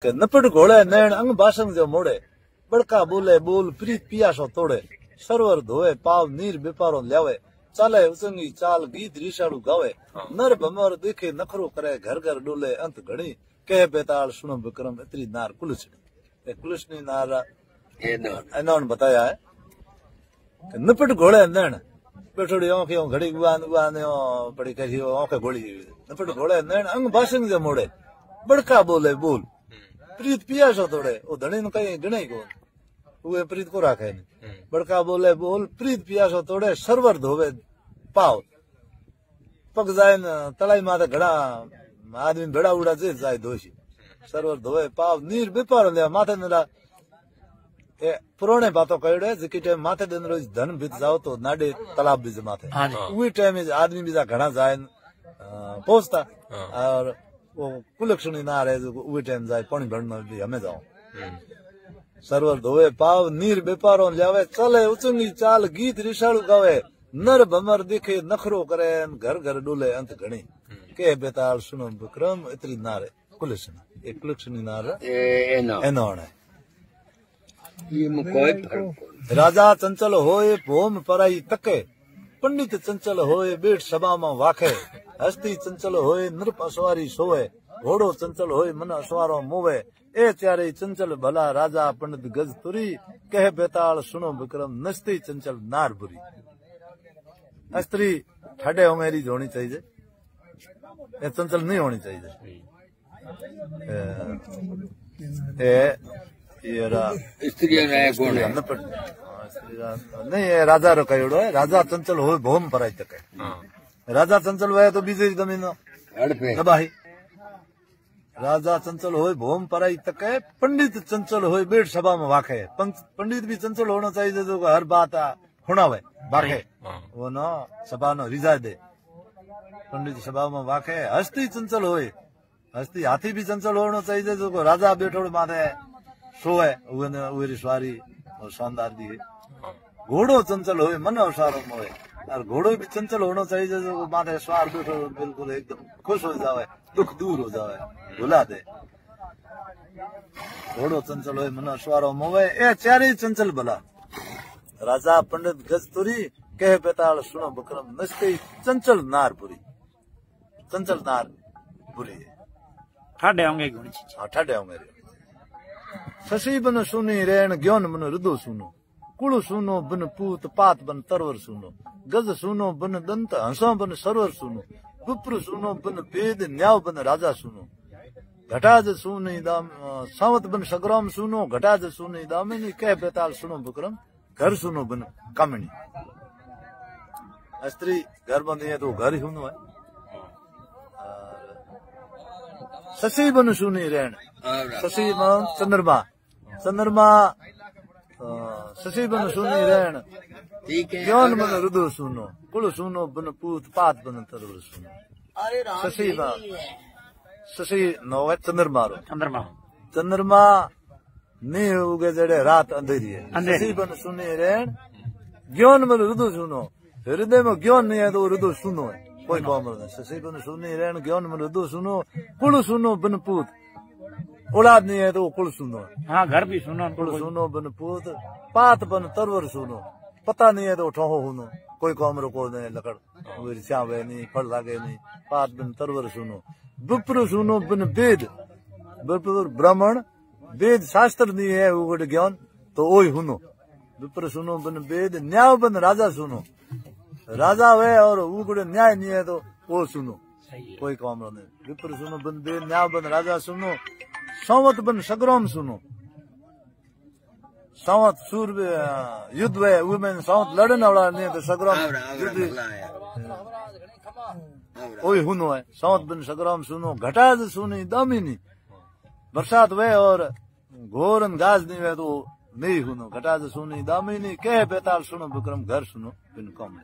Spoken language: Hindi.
नपट घोड़े नैन अंग भाषण जो मोड़े बड़का बोले बोल प्रीत पियासो तोड़े सरवर धोए पाव नीर बेपारो ल्यावे चाले उचंगी चाल गीत रीशाड़ू गावे नर भमर देखे नखरो करे घर घर डोले अंत घड़ी कह बेताल सुनो विक्रम इतरी नार कुलछनी कुलछनी नार इन्होंने बताया है नपट घोड़े नैन बेठोड़ी आंखें घड़ी गुआन गुआन बड़ी कही आंखें घोड़ी नपट घोड़े नैन अंग भाषण जो मोड़े बड़का बोले बोल प्रीत पियासो तोड़े वो धनी नु कहीं गणे को वो प्रीत को राखे नहीं बड़का बोले बोल प्रीत पियासो तोड़े सरवर धोवे पाव पग जाए न तलाई माथे घड़ा आदमी भेड़ा उड़ा जे जाए दोषी सरवर धोवे पाव नीर बेपार ले माथे नरा ए पुराने बातों कहेड़े जिकी टाइम माथे दिन रोज धन बीत जाओ तो नाडे तालाब बीज माथे वही टाइम आदमी बीजा घड़ा जाए पहुंचता और वो कुलक्षणी ना रहे जो उस टाइम जाए पानी भरना भी हमें जाओ सरवर धोवे पाव नीर बेपारों ल्यावे चले उचंगी चाल गीत रिशाड़ू गावे नर भमर देखे नखरो करे घर घर डोले अंत घणी के बेताल सुनो विक्रम इतरी नारे कुलक्षणी एक कुलक्षणी नार एनोण है राजा चंचल होए भोम पराई तके पंडित चंचल होए बेट सभा में वाखे हस्ती चंचल होए नृप असवारी सोए घोड़ो चंचल होए मन असवारो मोवे ए चारे चंचल भला राजा पंडित गज तुरी कह बेताल सुनो विक्रम नस्ती चंचल नार बुरी स्त्री ठाडे होंगेरी होनी चाहिए ये चंचल नहीं होनी चाहिए नहीं ये राजा रो कहोड़ो है राजा चंचल होए भोम पराई तके राजा चंचल हुए तो बीजे जमीन दबाही राजा चंचल होए भोम पराई तके पंडित चंचल होए बेट सभा में वाखे पंडित भी चंचल होना चाहिए जो हर बात हुणावे वाखे वो न सभा न रिजाए दे पंडित सभा में वाखे हस्ती चंचल होए हस्ती हाथी भी चंचल होना चाहिए जो राजा बेठोड़ माथे सोए उरी सवारी और शानदार दी घोड़ो चंचल होए मन अवसारो मोए और घोड़ो भी चंचल होना चाहिए जो माथे सवार बैठो बिल्कुल एकदम खुश हो जावे दुख दूर हो जावे भुला दे घोड़ो चंचल होए मन सवारो मोवे ए चारे चंचल भला राजा पंडित गजतुरी कह बेताल सुनो विक्रम नस्ते चंचल नार बुरी चंचल नार बुरी ठाडे होंगे ठाडे होंगे शशि बन सुनी रेण ज्ञान मन रुदो सुनो कुल सुनो बन पूत पात बन तरवर सुनो गज सुनो बन दंत हंसो बन सरवर सुनो विप्र सुनो बन वेद न्याव बन राजा सुनो घटाज सुनी दाम सावत बन सग्राम सुनो घटाज सुनी दामिनी कह बेताल सुनो विक्रम घर सुनो बन कामिनी स्त्री घर बंदी है तो घर ही सुनो है शशि बन सुनी रेण शशि बन चंद्रमा चंद्रमा शशि बन सुनी रेण ज्ञान बन रुदो सुनो कुल सुनो बन पूत पात बन तरवर सुनो शशि नो है चंद्रमा रो चंद्रमा नहीं उगे जड़े रात अंधेरी है शशि बन सुनी रेण ज्ञान बन रुदो सुनो हृदय में ज्ञान नहीं है तो रुदो सुनो है कोई काम नहीं शशि बन सुनी रेण ज्ञान बन रुदो सुनो कुल सुनो बन पूत औलाद नहीं है तो कुल सुनो हाँ घर भी सुनो कुल सुनो बन पूत पात बन तरवर सुनो पता नहीं है तो ठोहो हुनो कोई काम रुको नहीं लकड़ श्यावे नहीं फल लागे नहीं पात बन तरवर सुनो विप्र सुनो बन वेद ब्राह्मण वेद शास्त्र नहीं है वो ज्ञान तो वही हुनो विप्र सुनो बन वेद न्याय बन राजा सुनो राजा वे और वो न्याय नहीं है तो वो सुनो कोई काम नहीं विप्र सुनो बन वेद न्याय बन राजा सुनो संवत बन सग्राम सुनो संवत सूर युद्ध वे वुमेन संवत लड़ने वाला नहीं तो सग्राम युद्ध वही हुनो है संवत बन सग्राम सुनो घटाज सुनी दामिनी बरसात वे और घोरन गाज नहीं वे तो नहीं हुनो घटाज सुनी दामिनी कह बेताल सुनो विक्रम घर सुनो बिन कम